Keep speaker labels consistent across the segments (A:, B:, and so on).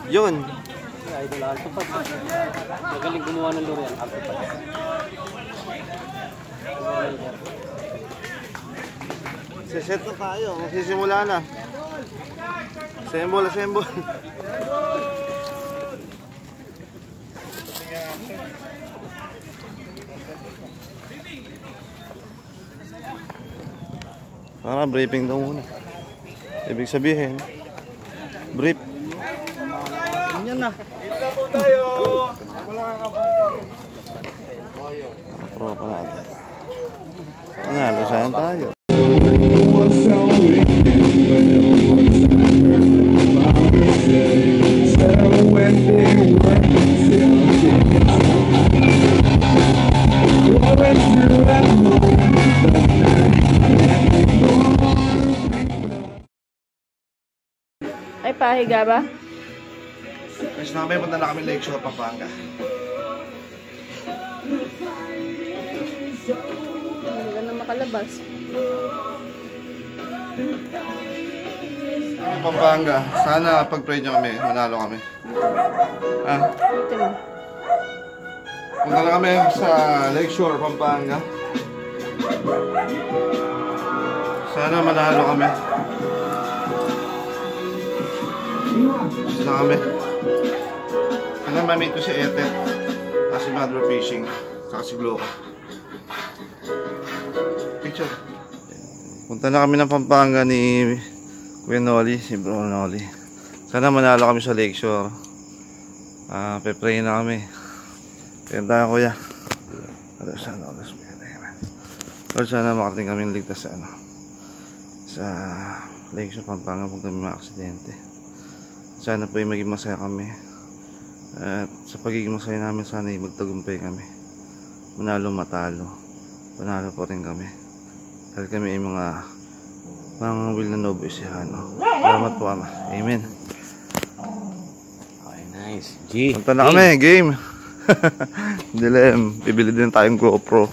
A: Yun.
B: Idol Alto Pads. Magaling gumawa ng lure yan, Alto Pads.
A: Siset na tayo. Magsisimula na. Assemble, assemble. Para briefing daw muna. Ibig sabihin, brief.
B: Yan na.
A: Kita po tayo. Tropa natin. Nalo saan tayo.
C: Ay, pahiga ba?
A: Kasi namin punta na kami Lakeshore, Pampanga.
C: Hindi ka na makalabas.
A: Pampanga. Sana pag-pray nyo kami, manalo kami. Ah,
C: Ito mo.
A: punta na kami sa Lakeshore, Pampanga. Sana manalo kami. Gusto na kami. Hanggang ma-meet ko si Etet, si Mother Fishing, saka si Gloco. Picture. Punta na kami ng Pampanga ni Kuya Noli, si Bro Noli. Sana manalo kami sa Lakeshore. Pe-pray na kami. Kaya tayo, Kuya. Sana makarating kami ligtas sa Lakeshore, Pampanga kung kami ma-aksidente. Sana po ay maging masaya kami. At sa pagiging masaya namin, sana ay magtagumpay kami. Manalo, matalo. Panalo po rin kami. Dahil kami ay mga Villanueva Ecijano. Salamat po, Ama. Amen.
B: Okay, nice. G.
A: Punta na kami, game. Dilem, bibili din tayong GoPro.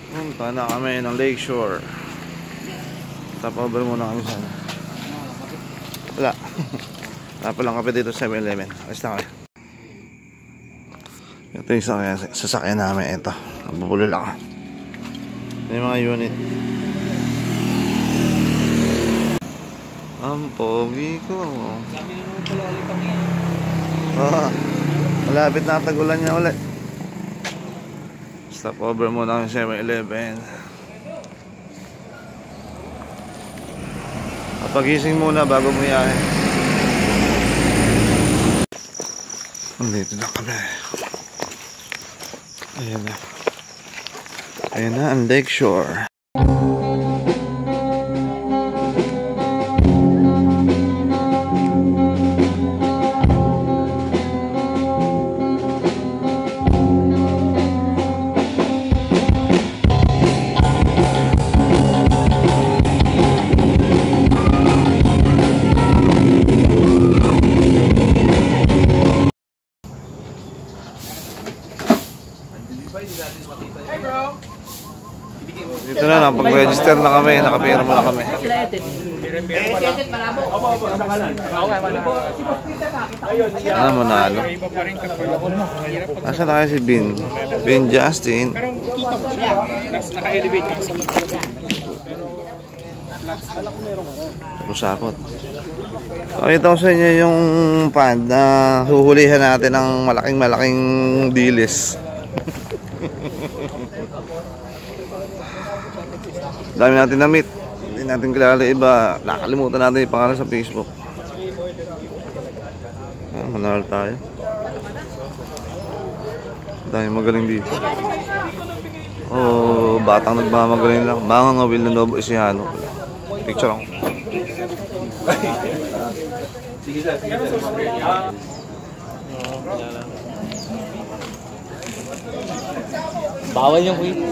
A: Punta na kami ng Lakeshore. Top over muna kami sana. Wala. Wala pa lang kape dito sa 7-Eleven. Alis na kami. Ito yung sasakyan namin. Ito. Nabubulol ako. Ito yung mga unit. Ang pogi ko. Malapit na tagulan niya ulit. Stop over muna ng 7-Eleven. Pagising muna bago bumiyahe. Dito na kami. Ayan na. Ayan na ang Lakeshore. Dito na, pag-register na kami, nakapirma na kami. Ano mo nalo? Asa na kayo si Bin? Bin Justin. Pusapot. Pakita ko sa inyo yung pond na huhulihan natin ng malaking dilis. Dami natin na-meet. Hindi natin kilala iba. Nakalimutan natin yung pangalan sa Facebook. Manalo tayo. Dami magaling dito. Oh, batang nagmamagaling lang. Mga Villanueva Ecijano. Picture ako.
B: Bawal yung queen.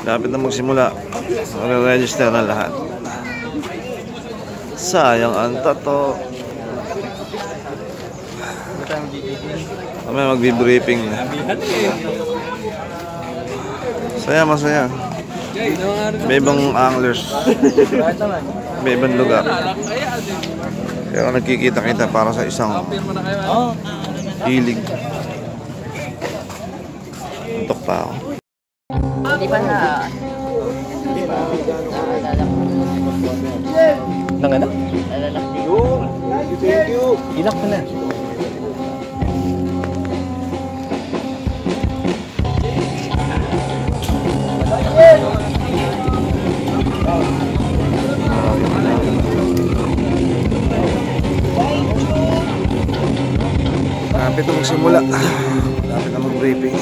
A: Dapat na magsimula. Mag-register na lahat. Sayang ang tato. Kami magbi-briefing na. Masaya, masaya. May ibang anglers. May ibang lugar. Kaya nagkikita-kita para sa isang hilig. Antok pa ako.
C: Di ba na? Di ba? Naalala ko.
B: Nang ano?
C: Naalala ko.
B: Thank you. Ilak ko na.
A: Lapit na magsimula. Lapit na mag-briefing.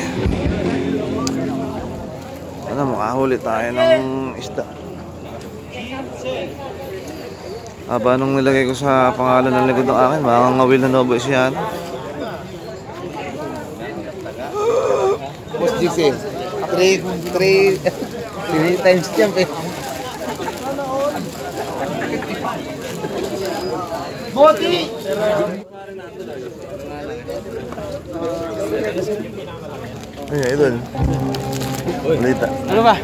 A: Ano, makahuli tayo ng isda. Aba, nung nilagay ko sa pangalan ng likod ng akin, mga ngawil na nobo siya.
B: Boss Jixie, 3 times jump eh. Boti!
A: Ay, idol. Balita.
B: Ano ba?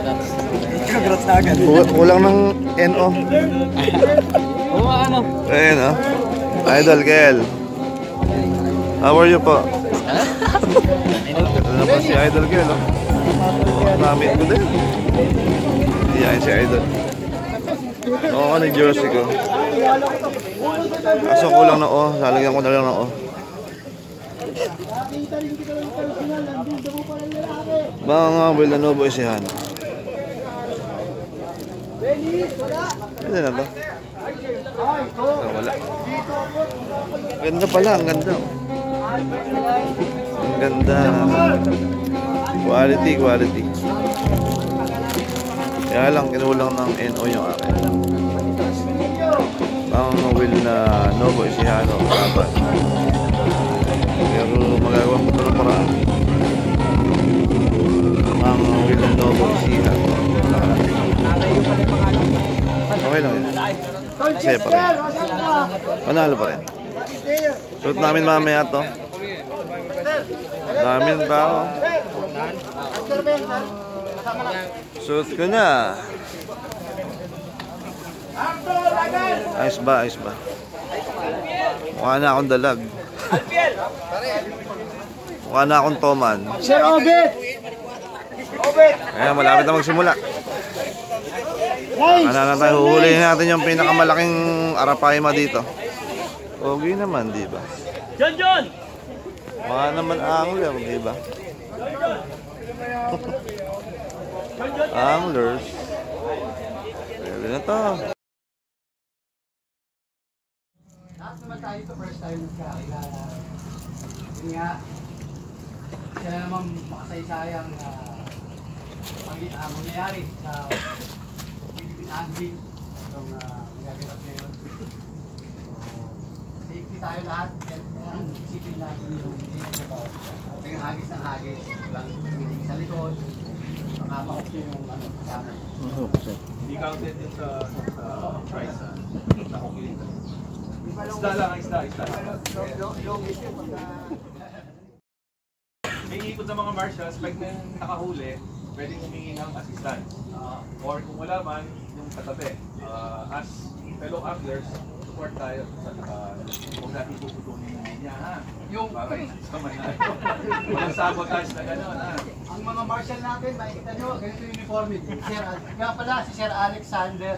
B: Congrats na agad.
A: Kulang ng NO.
B: Oo, ano?
A: Ayun, oh. Idol, Kel. How are you po? Ito naman si Idol, Kel, oh. Namit ko din. Iyakin si Idol. Oo, ano yung jersey ko. Kaso kulang na O. Lalagyan ko na lang ng O. Mga will na nobo isihan. Pwede na ba? Wala. Ganda pala, ang ganda. Ang ganda. Quality, quality. Kaya lang, kinulang ng NO yung akin. Ang will na nobo isihano. Pero magagawa mo ito ng paraan. Ang will na nobo isihano. Okay lang yun. Masaya pa rin. Manalo pa rin. Shoot namin mamaya to. Namin tao. Shoot ko na. Ayos ba, ayos ba? Mukha na akong dalag. Mukha na akong toman.
B: Sir Obet!
A: Kaya malapit na magsimula. Ano na tayo, huhulihin natin yung pinakamalaking arapaima dito. Pogi naman, di ba?
B: John!
A: Mga naman angler, di ba? Anglers. Pwede na to.
D: Lahat naman tayo ito first time nagkakilala. Yun nga, siya naman makasaysayang mangyayari sa Philippine Angling itong magaganap ngayon. Safety tayo lahat. Isipin natin yung ating hagis ng hagis. Walang tumitig sa likod. Makapakok yung kasama.
E: Hindi counted din sa price. Isda lang, isda. May ikot sa mga marshals, pag nakahuli, pwedeng humingi ng assistance. Or kung wala man, yung katabi. As fellow anglers, support tayo sa huwag natin puputunin yung linya, ha?
D: Yung
E: para sa manalo. Walang sabotage na gano'n, ha?
D: ang mga marshal natin, makikita nyo, ganito yung uniforme. Kaya pala si Sir Alexander.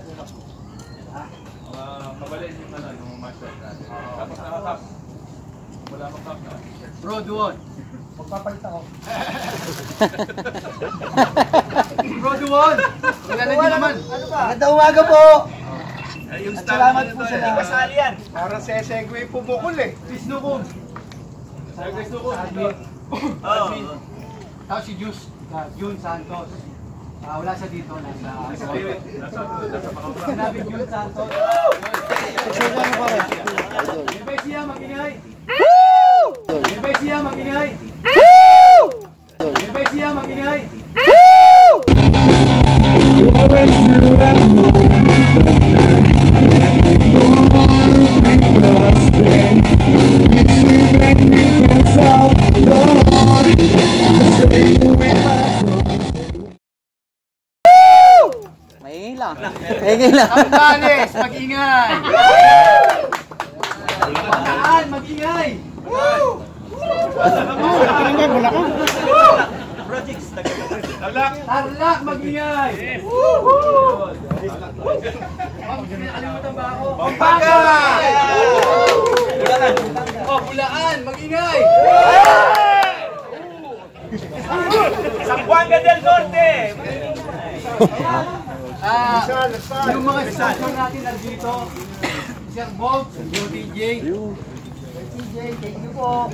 E: Kabalin yung yung marshals natin. Tapos nakakap. Wala pang cup na.
D: Bro, Duon. Magpapalit ako. Bro, Duon. Wala na din naman.
B: Magandang umaga po!
E: Yung
D: Salamat po sa lahat.
E: kasali yan.
B: Parang segway pumukol eh.
D: Pisnukong.
E: Guys, no po.
D: Admin. Tapos si Jun Santos. Wala siya dito. Nasa
E: Nasa
D: sinabi Jun Santos. Ibay siya, mag-ingay. Ibay siya, mag-ingay. Ibay siya, mag-ingay. Sambales, mag-ingay! Bataan, mag-ingay! Tarlac, mag-ingay! Nakalimutan ba ako? Pampanga! Oh, Bulaan, mag-ingay!
E: Zamboanga del Norte!
D: Yung mga sponsor natin nandito, Sir Bob, Sir DJ. DJ, thank you po.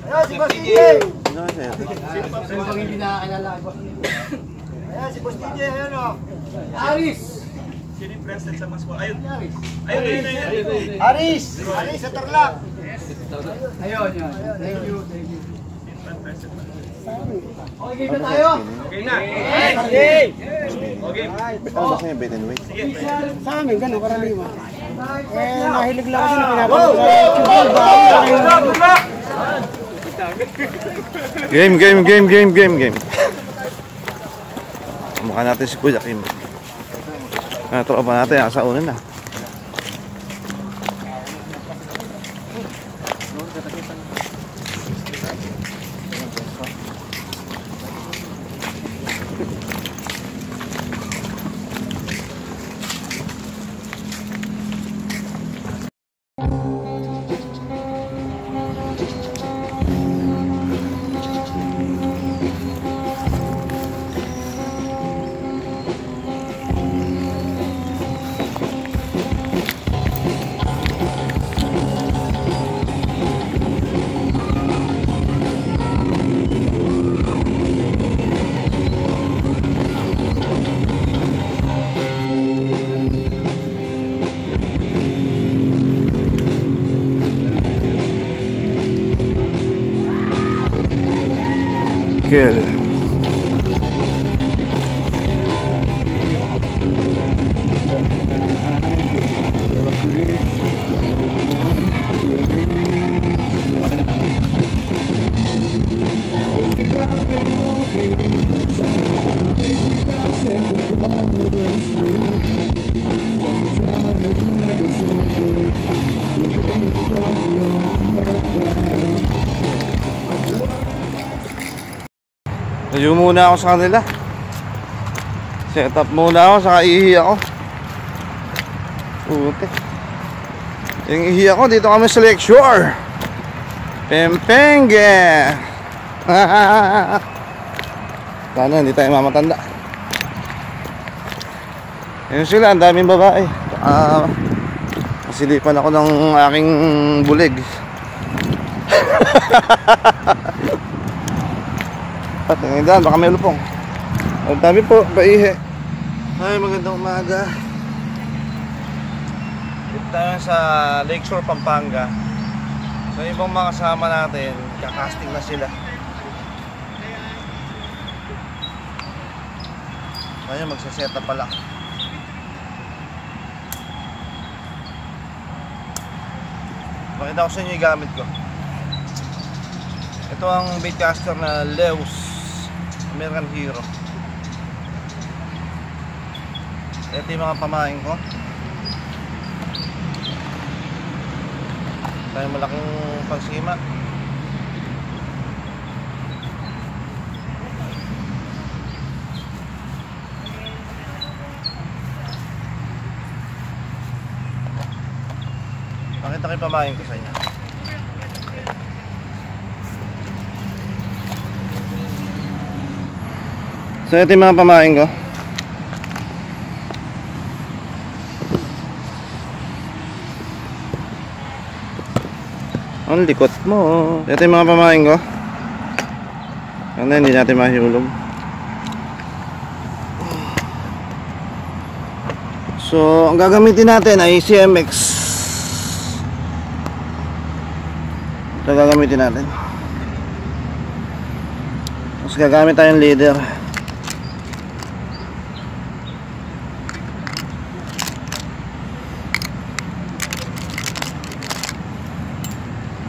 D: Ayan, si Boss DJ. Sino bang hindi nakakilala ko? Ayan, si Boss DJ, ayan o. Aris.
E: Sino yung president sa Maswa? Ayun.
D: Aris.
E: Ayun.
D: Aris. Aris sa Tarlac. Ayun, yun. Thank you, thank you. Okay, game na tayo.
E: Okay na. Okay. Okay.
A: Ano ba sa'yo, bait and wait?
F: Sa amin, gano'n, karaniwan. Nahilig lang kasi na pinapanood sa YouTube.
A: Game. Mukha natin si Kuya Kim. Tropa natin, nasa una na. Good. Tayo muna ako sa kanila. Set up muna ako, saka ihi ako. Puti. Yung ihi ako, dito kami sa Lakeshore. Pampanga. Sana hindi tayo mamatanda. Ayun sila, ang daming babae. Nasilipan ako ng aking bulig. At ngayon, baka may lupong. Ang dami po, paihi. Ay, magandang umaga. Dito tayo sa Lakeshore, Pampanga. So, ibang mga kasama natin, kakasting na sila. Ayun, magsaseta pala. Pakita ko sa inyo yung gamit ko. Ito ang baitcaster na Leus American Hero. Ito yung mga pamain ko. Ito yung malaking pagsima. Pakita ko yung pamain ko sa inyo. So ito yung mga pamain ko. Ang likot mo. Ito yung mga pamain ko. Ano, hindi natin mahihulog. So ang gagamitin natin ay CMX. Ito gagamitin natin. Tapos gagamit tayong leader.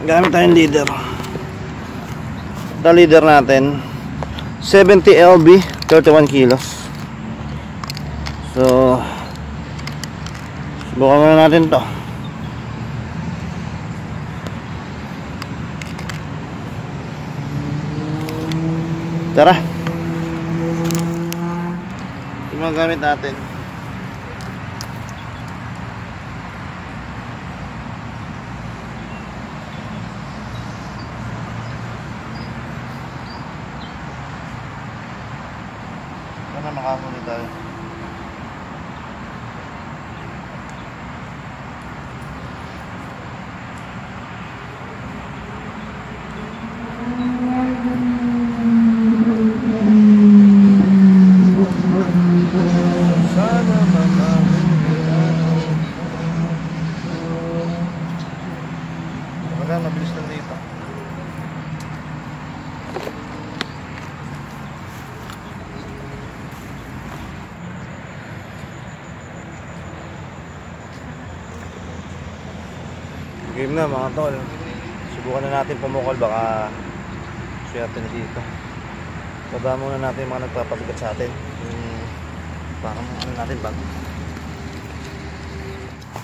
A: Gamit tayong leader. Ito leader natin 70 LB 31 kilos. So Bukan na natin to. Tara. Yung mga gamit natin. Sana makahuli tayo. Sana makahuli tayo. Wala, mabilis lang dito. Game na mga tol. Subukan na natin pumukol, baka swerte na dito. Baba muna natin yung mga nagpapabigat sa atin. Parang ano natin bag.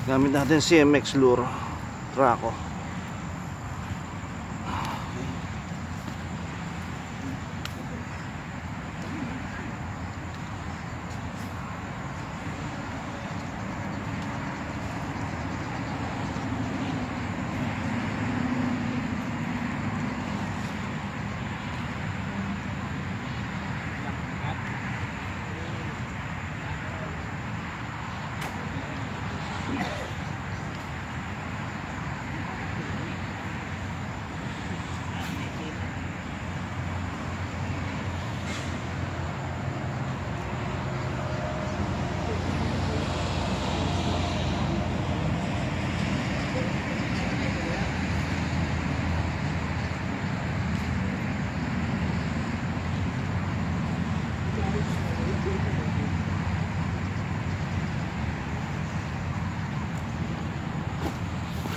A: Gamit natin CMX lure Traco.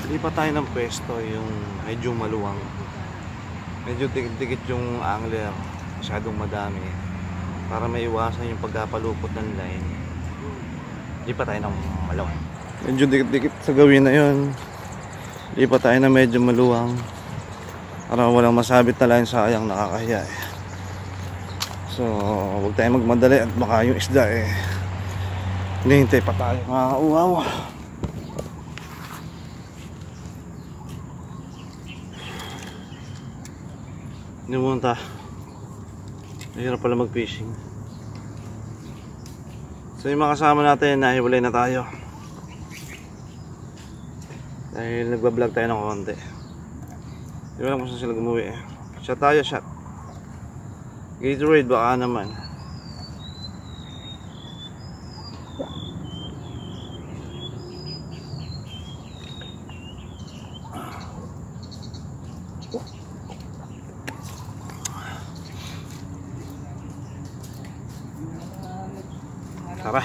A: Lipat tayo ng pwesto yung medyo maluwang. Medyo dikit-dikit yung angler, masyadong madami. Para maiwasan yung pagkapalupot ng line. Lipat tayo ng maluwang. Medyo dikit-dikit sa gawin na yun. Lipat tayo na medyo maluwang. Para walang masabit na line, sayang, nakakahiya eh. So, huwag tayo magmadali at baka yung isda eh hinihintay pa tayo. Uwaw. Nimunta. Mahirap pala mag-fishing. So yung mga kasama natin, nahiwalay na tayo. Dahil nagbablog tayo ng konti. Di ba lang kung saan sila gumuwi eh. Shot tayo, shot. Gatorade baka naman. Tara.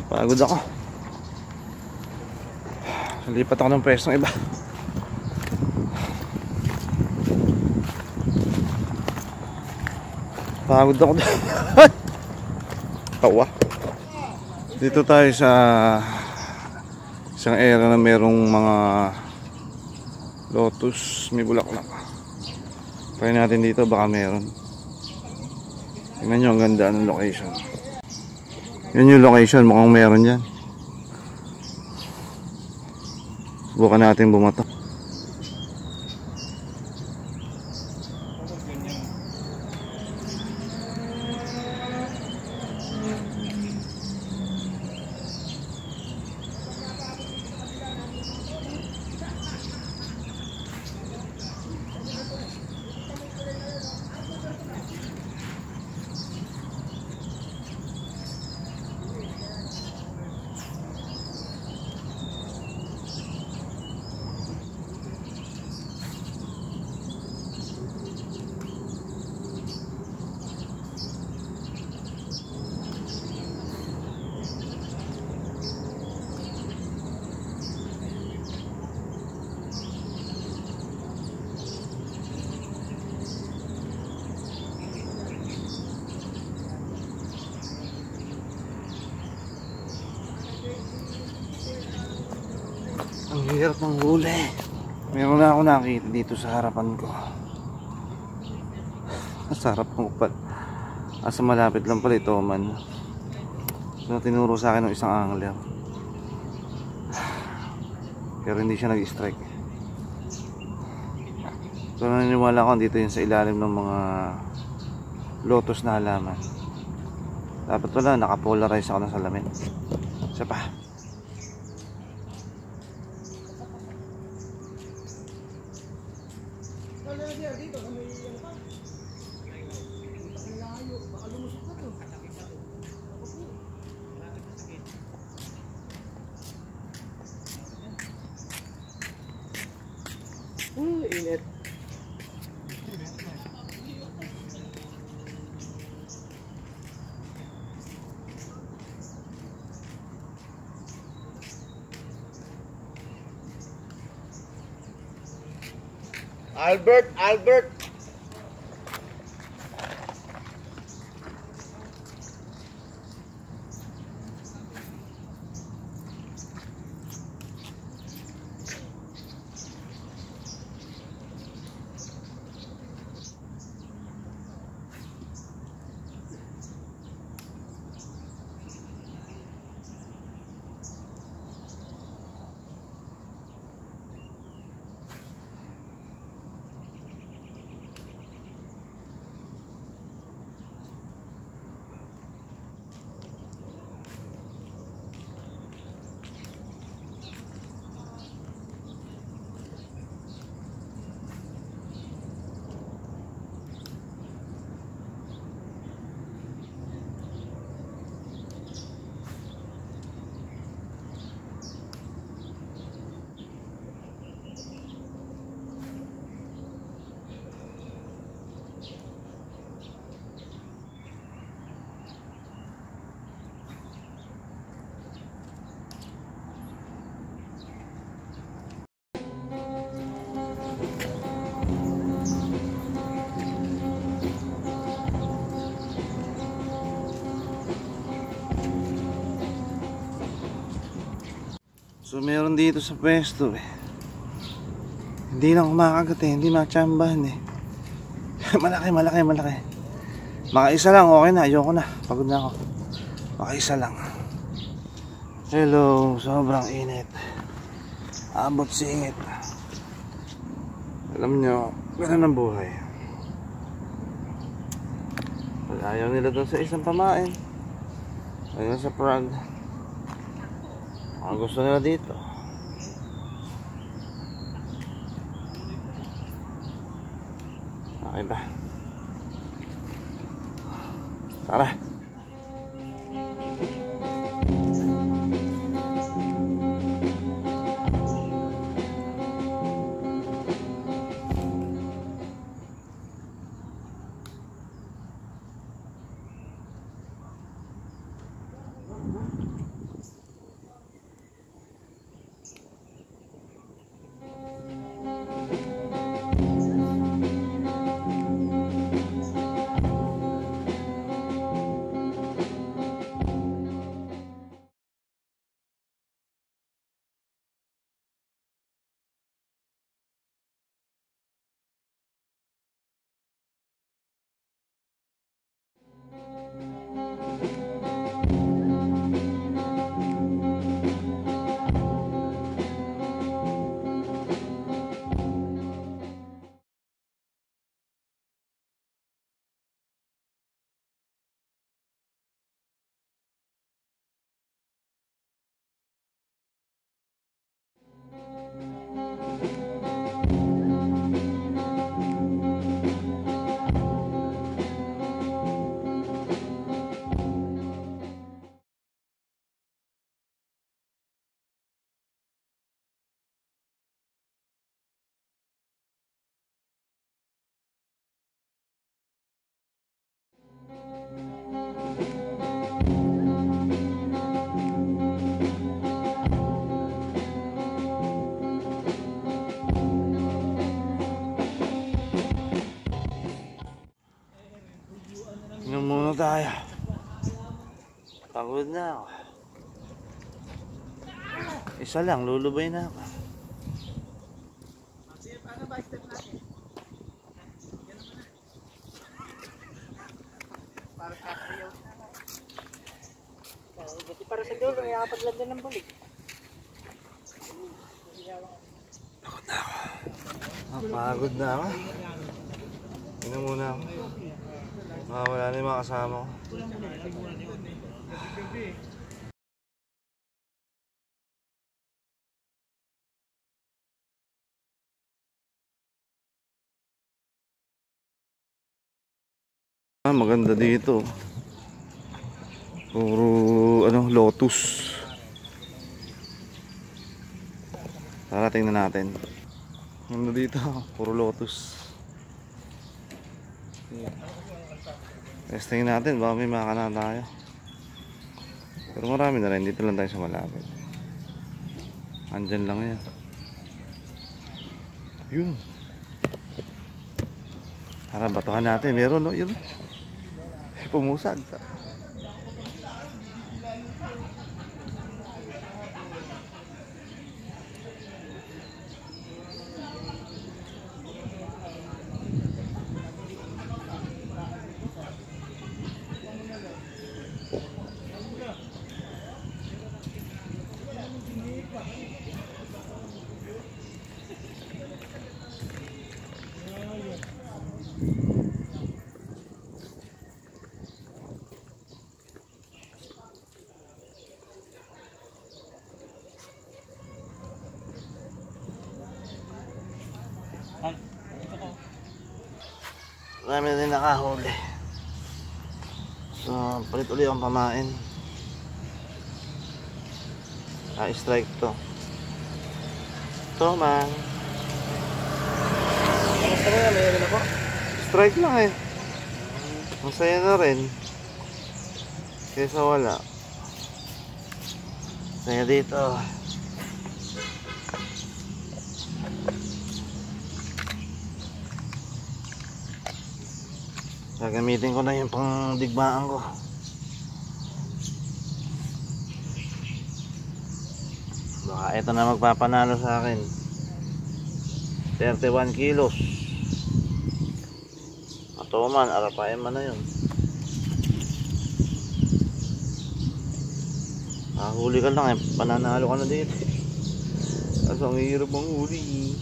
A: Pagod ako. Lipat ako ng pwestong iba. Pagod ako. Tawa. Dito tayo sa isang area na merong mga lotus, may bulaklak. Try natin dito, baka meron. Tingnan nyo, ang ganda ng location. Yun yung location, mukhang meron dyan. Subukan natin bumato. Ang hirap ng huli. Meron na ako nakita dito sa harapan ko. Sa harap ng upad. Asa malapit lang pala ito man. So tinuro sa akin ng isang angler. Pero hindi siya nag-strike. So naniniwala ko dito yun sa ilalim ng mga lotus na halaman. Dapat wala, nakapolarize ako ng salamin. Isa pa.
D: Init. Albert.
A: So meron dito sa pwesto eh. Hindi lang kumakagat eh, hindi matsambahan eh. Malaki. Makaisa lang, okay na, ayoko na. Pagod na ako. Makaisa lang. Hello, sobrang init. Abot singit. Alam nyo, ganun ang buhay. Pag ayaw nila doon sa isang pamain, ayaw sa Prague. Ang gusto nila dito. Okay ba? Tara. tayo. Pagod na ako. Isa lang, lulubay na ako.
F: Paano ba step natin? Para sa dulo, may apat lang din ng balik.
A: Pagod na ako. Tingnan muna ako. Wala na yung mga kasama ko. Maganda dito. Puro lotus. Tara, tingnan natin. Ano dito? Puro lotus. Testingin natin, baka may makana tayo. Pero marami na rin, dito lang tayo sa malapit. Andyan lang yan. Yun. Tara, batuhan natin. Meron, no? Yun. Pumusag. Marami na rin nakahuli. So, palit ulit ang pamain. Strike to. Ito man.
F: Kamusta na mayroon ako?
A: Strike lang eh. Masaya na rin. Kaysa wala. Saya dito. Gagamitin ko na yung pang digmaan ko. Baka ito na magpapanalo sa akin. 31 kilos. Ato man, arapain man na yun. Huli ka lang eh, pananalo ka na dito. Kaso ang hirap ang huli.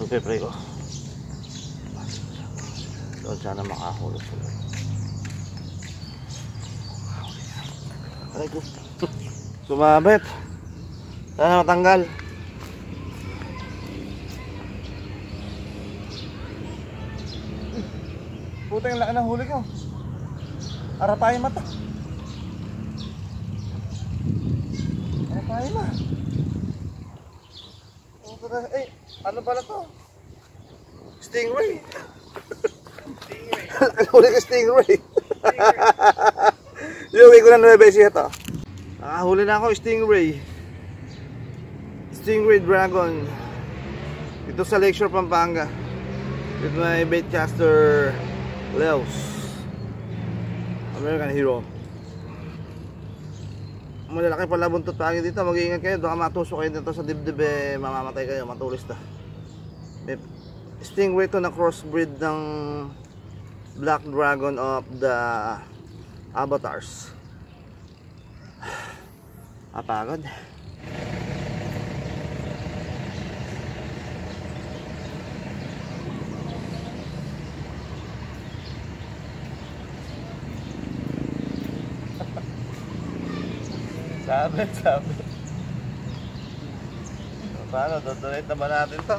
A: Pagpipray ko. Doon sana makahulog sila. Aray ko. Sumabit. Sana matanggal. Puta yung laki ng huli ko. Arapahin mata. Arapahin ma. Eh, ano pala to? Stingray. Huli ko stingray. Yung ko na Nueva Ecija to. Nakahuli na ako stingray. Stingray Dragon. Ito sa Lakeshore, Pampanga. With my baitcaster Leos. American Hero. Malalaki pala buntot pagi dito. Mag-iingat kayo. Baka matusok kayo dito sa dibdib eh. Mamamatay kayo. Matulis na. Stingray to na crossbreed ng Black Dragon of the Avatars. Apagod. Sabi. Paano? Dodonate na ba natin to?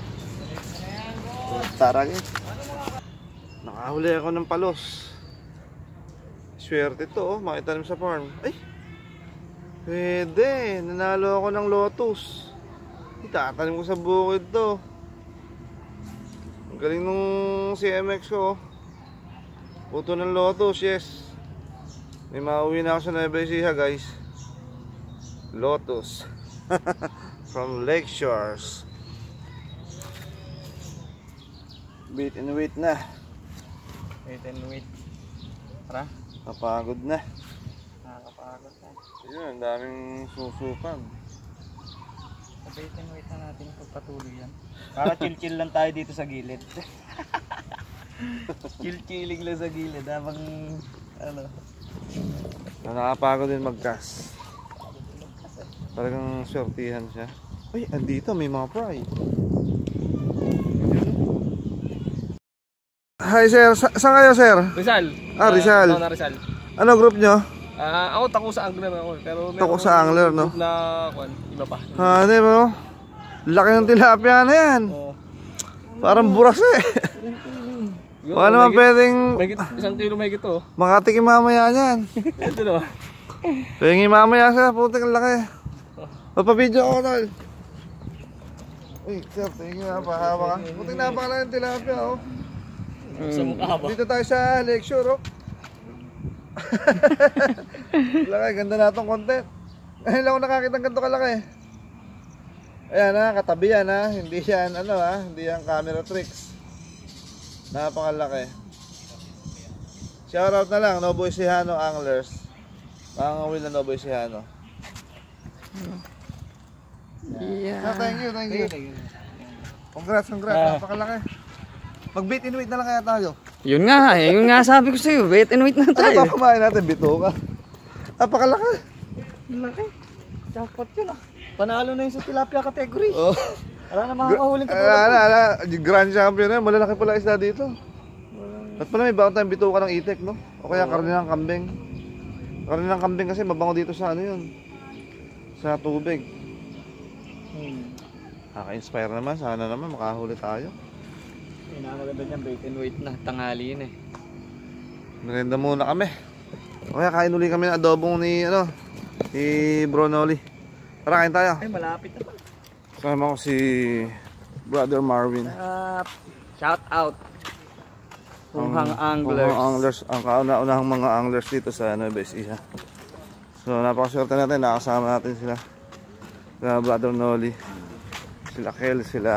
A: Taragin. Nakahuli ako ng palos. Swerte to, makitanim sa farm. Ay! Pwede. Nanalo ako ng lotus. Itatanim ko sa bukid to. Ang galing nung CMX ko. Puto ng lotus, yes. May mauwi na ako sa Nueva Ecija, guys. Lotus from Lake Shores. Bait and wait na.
D: Wait and wait. Tara.
A: Napagod na.
D: Nakakapagod na.
A: Ayun, daming susupag.
D: Wait and wait na natin pagpatuloy yan. Para chill-chill lang tayo dito sa gilid. Chill-chilling lang sa gilid habang ano.
A: Nakakapagod din mag-cast. Talagang swertihan siya. Uy, andito may mga fry. Hi sir, saan kayo sir?
B: Rizal.
A: Rizal.
B: Na Rizal.
A: Ano group nyo?
B: Ako tako sa angler ako. Pero
A: Tako sa angler, no?
B: Na iba pa.
A: Di ba? Laki ng tilapia na yan. Parang buras eh. Baka naman pwedeng
B: Isang kilo may gito.
A: makatikim mamaya yan.
B: Ito na.
A: Pengi mamaya siya, putik ang laki. Papabidyo ako tol. Uy, sir, tingin nga pa haba ka. Putik na pa lang yung tilapia, oh.
B: Sa mukha ba?
A: Dito tayo sa lecture, oh. Laki, ganda na itong content. Ngayon lang ako nakakita ng ganito kalaki. Ayan ha, katabi yan ha. Hindi yan, ano ha, hindi yan camera tricks. Napakalaki. Shoutout na lang, Noboy Sihano Anglers. Makangawil na Noboy Sihano.
C: Yeah.
A: Thank you. Congrats, napakalaki. Mag-bait and wait na lang kaya tayo.
C: Yun nga sabi ko sa'yo, wait and wait na
A: Ano
C: tayo.
A: ba kumain natin? Bituka. Napakalaki.
D: Laki. Jackpot yun ah. Panalo na yun sa tilapia category.
A: Oh.
D: Wala na makakahuling ka.
A: Grand champion na yun. Malalaki pala isda dito. At pala may baon tayong bituka ng itik, no? O kaya karne ng kambing. Karne ng kambing kasi mabango dito sa ano yun. Sa tubig. Nakaka-inspire naman. Sana naman makahuli tayo.
D: Maganda niyan, wait and wait na. Tanghali yun eh.
A: Merienda muna kami. O kaya kain uli kami ng adobong ni, ano, ni Bro Noli. Tara, kain tayo.
D: Ay, malapit na.
A: Kasama ko si Brother Marvin.
D: Shout out. Hunghang Anglers.
A: Hunghang Anglers. Ang kauna-unahang mga anglers dito sa Nueva Ecija. So, napakaswerte natin. Nakasama natin sila. Sila Brother Noli. Sila Kel. Sila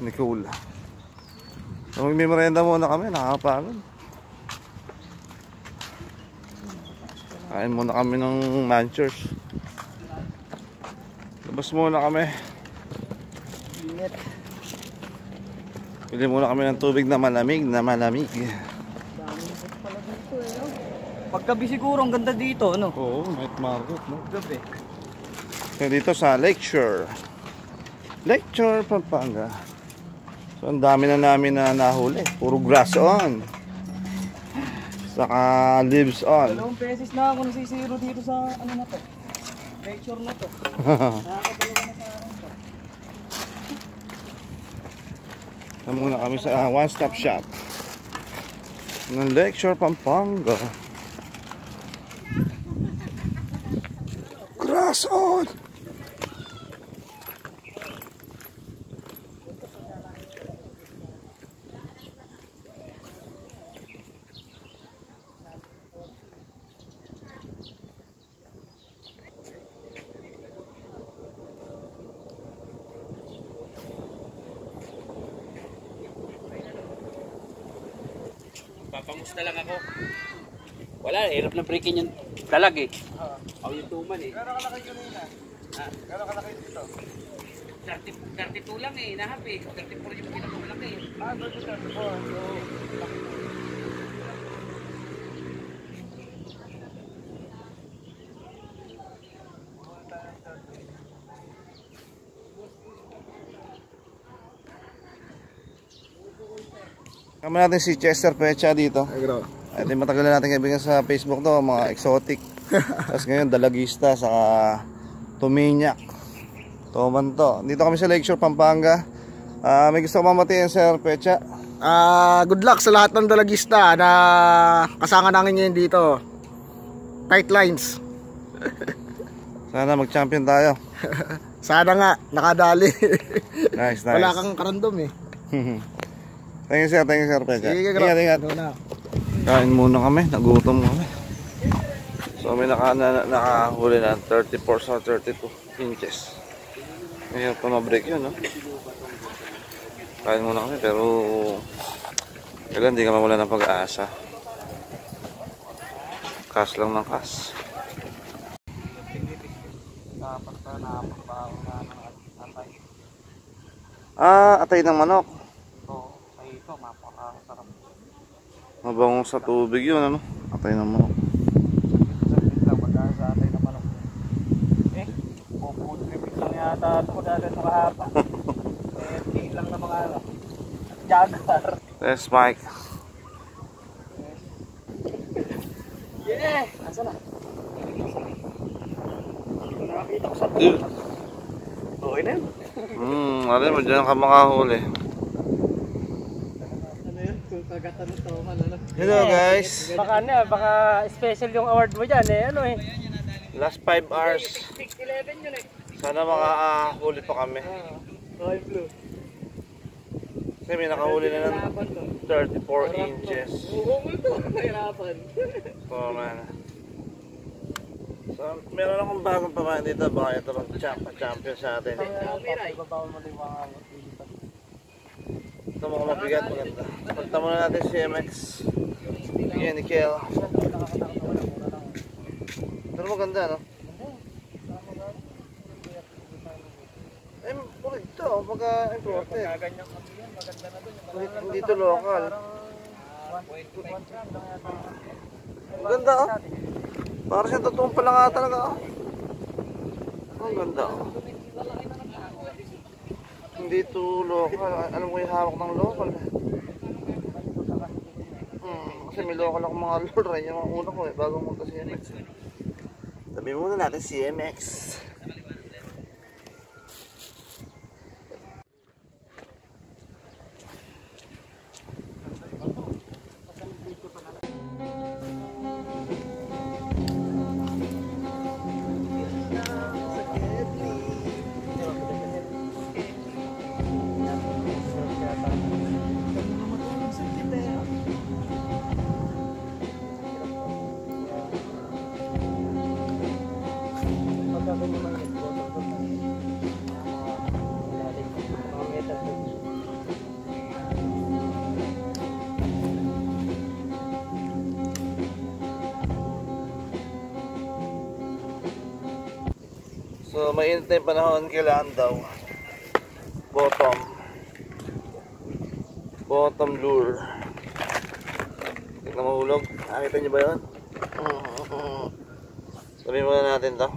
A: Nicole. So, magmimerienda muna kami. Nakakapagod. Kain muna kami ng Manchers. Labas muna kami. Pili muna kami ng tubig na malamig.
D: Paggabi siguro, ang ganda dito, ano?
A: Oo, night market, no?
D: Gabi.
A: So, dito sa Lakeshore. Lakeshore, Pampanga. So, ang dami na namin na nahuli. Puro grass on. Saka leaves on.
D: 2 beses na ako nasisiro dito sa ano na to. Lecture na to. Nakakatalaga na sa akin to.
A: So, muna kami sa one-stop shop ng Lakeshore, Pampanga. Grass on!
B: Papangusta lang ako. Wala, hirap na breakin yung dalag eh. Ako yung tuman eh.
A: Gano'n kalaki kanina? Gano'n kalaki dito?
B: 32 lang eh, nahap eh. 34 yung pinakamalaki eh.
A: Doon yung 34. So, kami natin si Chester Pecha dito. Ito yung matagal na natin kaibigan sa Facebook to, mga exotic. Tapos ngayon dalagista, saka tuminyak. Tomanto. Dito kami sa Lakeshore, Pampanga. May gusto ko mamatiin, Sir Pecha.
F: Good luck sa lahat ng dalagista na kasama namin ngayon dito. Tight lines.
A: Sana mag-champion tayo.
F: Sana nga, nakadali.
A: Nice.
F: Wala kang karandom eh.
A: Thank you, Sir Pecha.
F: Sige,
A: Ingat. Kain muna kami, nagutom kami. So may nakahuli na 34 sa 32 inches. Ngayon pa ma-break yun, no? Kain muna kami pero kailan hindi ka mawala ng pag-aasa. Cash lang ng cash. Atay ng manok. Mabango sa tubig yun, ano? Atay ng manok. Test mic.
F: Yeah! Asa na? Nakakita ko sa
A: Dude.
F: okay na yun.
A: Alin mo dyan ka makahuli.
F: Ano yun? Kung kagatan ito, ano?
A: Hello guys.
F: Baka special yung award mo dyan eh. Ano eh?
A: Last 5 hours.
F: 6'11 yun eh.
A: Sana makahuli pa kami.
F: Royal Blue.
A: Kasi may nakahuli na ng 34 inches.
F: Bumungol to. Mahirapan.
A: So man. So meron akong bagong pamain dito. Baka ito mag-champion sa atin. Ito mga mabigat, maganda. Pagta muna natin si MX. Yan, Nikel. Pero maganda, no? Eh, puro ito, pagka-imported. Hindi ito local. Maganda, oh. Para siyang totoong pala nga talaga, oh. Ang ganda, oh. Hindi ito local. Alam ko yung hawak ng local. Kasi may local ako mga lure. Yung mga una ko eh, bago munta si MX. Sabi muna natin si MX. So mainit na yung panahon, kailangan daw bottom lure. Tignan mahulog, nakita nyo ba yun? Sabihin muna natin to.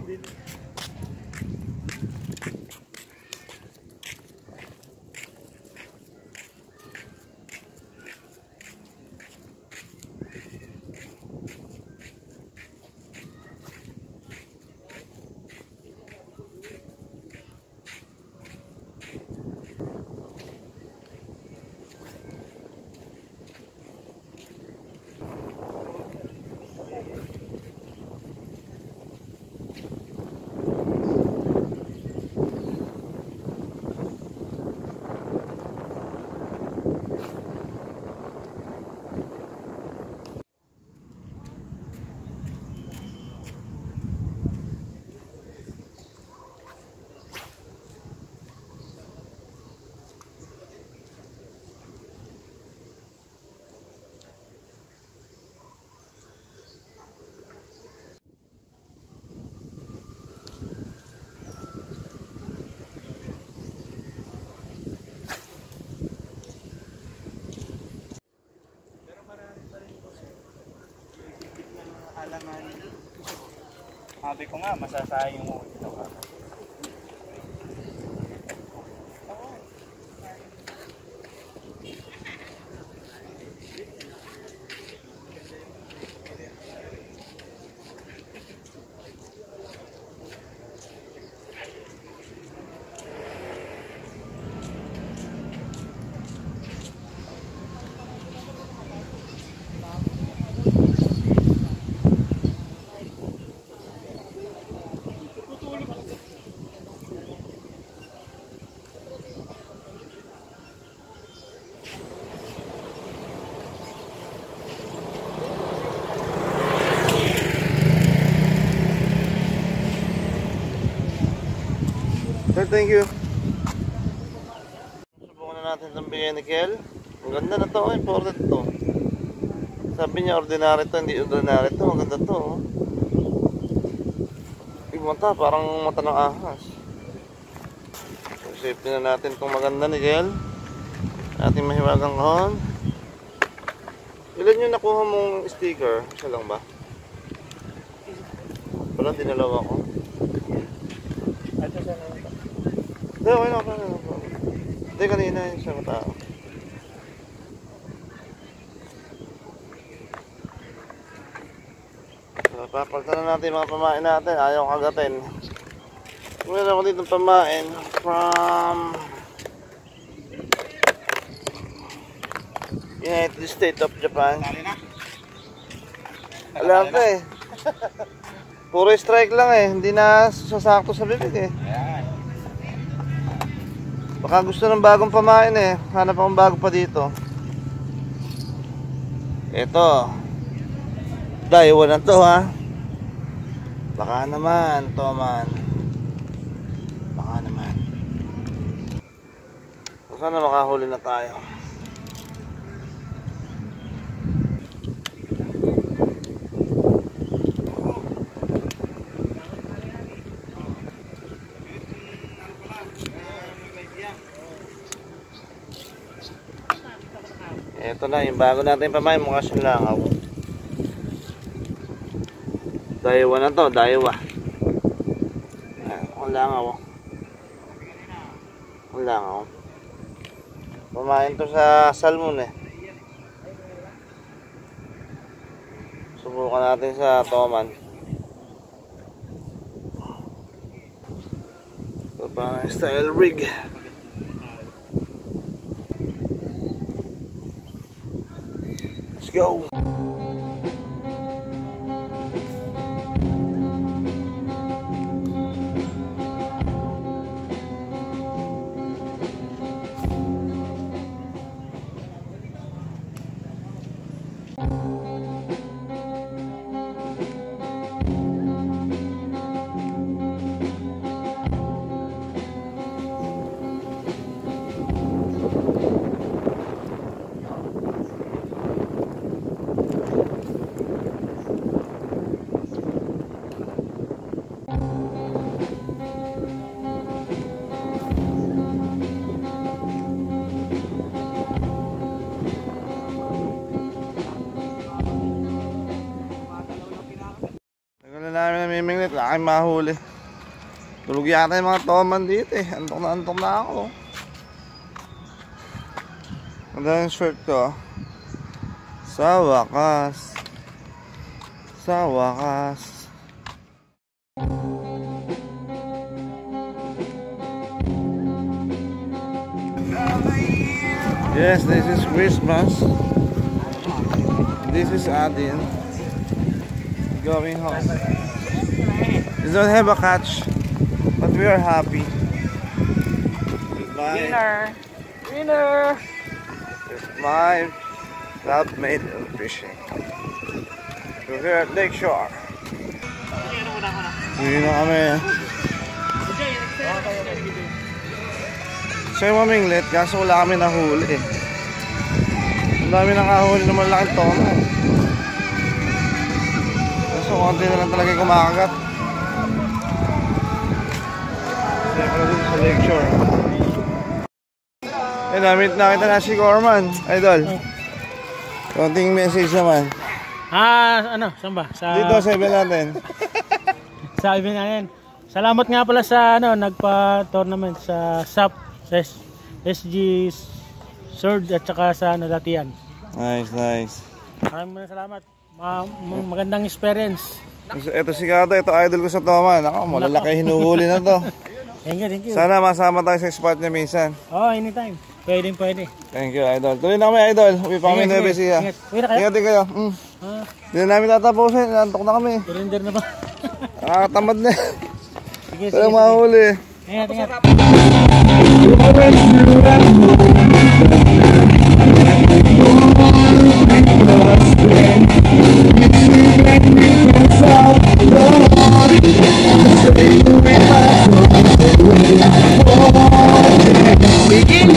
B: Sabi ko nga, masasayang mo ito. Sir, thank you. Subukan na natin itong
A: kay Nickel. Ang ganda na to, important to. Sabi niya ordinary to, hindi ordinary to. Ang ganda to, oh. Yung mata, parang mata ng ahas. Safety na natin kung maganda, Nickel. Ating mahiwagang kahon. Ilan yung nakuha mong sticker? Isa lang ba? Wala, dinalawa ko. Hindi, okay na. Hindi, kanina yung isang tao. So, papalitan na natin yung mga pamain natin. Ayaw kagatin. Meron ako dito pamain from United States of Japan. Alam ko eh. Puro strike lang eh. Hindi na sasakto sa bibig eh. Baka gusto ng bagong pamain eh. Hanap akong bago pa dito. Ito. Daiwa na to ha. Baka naman, Toman. Baka naman. Sana makahuli na tayo. Ito na, yung bago natin pamain, mukha siyang langaw. Daiwa na to, daiwa. Ang langaw. Ang langaw. Pamain to sa salmon eh. Subukan natin sa Toman. Ito pa style rig. Let's go. Namin namiminglit, wala kayong mahuli. Tulog yata yung mga Toman dito eh. Antok na ako. Ganda yung shirt ko. Sa wakas. Sa wakas. Yes, this is Christmas. This is Adin. Going home. We don't have a catch, but we are happy. Winner! Winner! It's my clubmate of fishing. We're here at Lakeshore. Hindi na kami. Sa'yo maminglit, kaso wala kami nahuli. Ang dami nakahuli na malaking Toman. So, konti na lang talaga kumakagat. Siyempre dito sa Lakeshore. Eh, namit nakita na si Corman, idol. Konting message naman.
F: Ano, saan ba?
A: Dito sa event natin.
F: Sa event natin. Salamat nga pala sa nagpa-tournament sa SAP, SG Sword at saka sa Latian.
A: Nice, nice.
F: Maraming salamat. Magandang experience.
A: Ito si Kato, ito idol ko sa Toman. Ako, malalaki hinuhuli na to.
F: Thank you.
A: Sana masama tayo sa spot niya minsan.
F: Anytime. Pwede.
A: Thank you, idol. Tuloy na kami, idol. Uwi pa kami na Besiya. Ingat din kayo. Hindi na namin tatapusin. Nantok na kami.
F: Surrender na ba?
A: Nakakatamad na.
F: Sige.
A: Walang mahuli.
F: Ingat. Begin.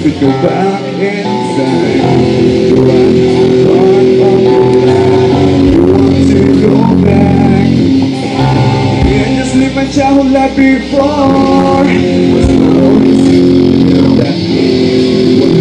G: could go back in time. Want to go back and just live my childhood life before. That what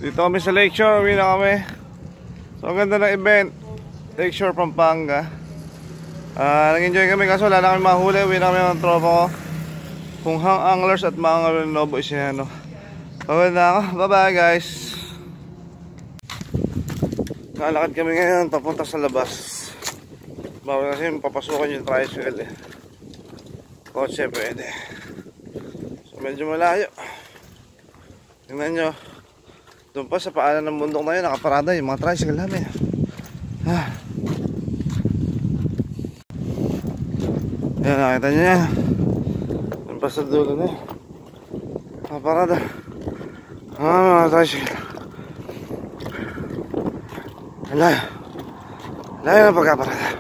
A: Dito kami sa Lakeshore, uwi na kami. So ang ganda ng event, Lakeshore, Pampanga. Nag-enjoy kami kaso wala na kami mahuli. Uwi na kami ng tropa ko, Punghang Anglers at mga Nobo Isiano. Pagod na ako, bye bye guys. Nalakad kami ngayon papunta sa labas. Bawal kasi papasukan yung tricycle eh. Kotse pwede. So medyo malayo. Tingnan nyo, doon pa sa paanan ng bundok na yun, nakaparada yung mga tricycle namin. Ayan, nakita nyo yan. Doon pa sa dulo na yun, nakaparada mga tricycle. Layo na pagkaparada.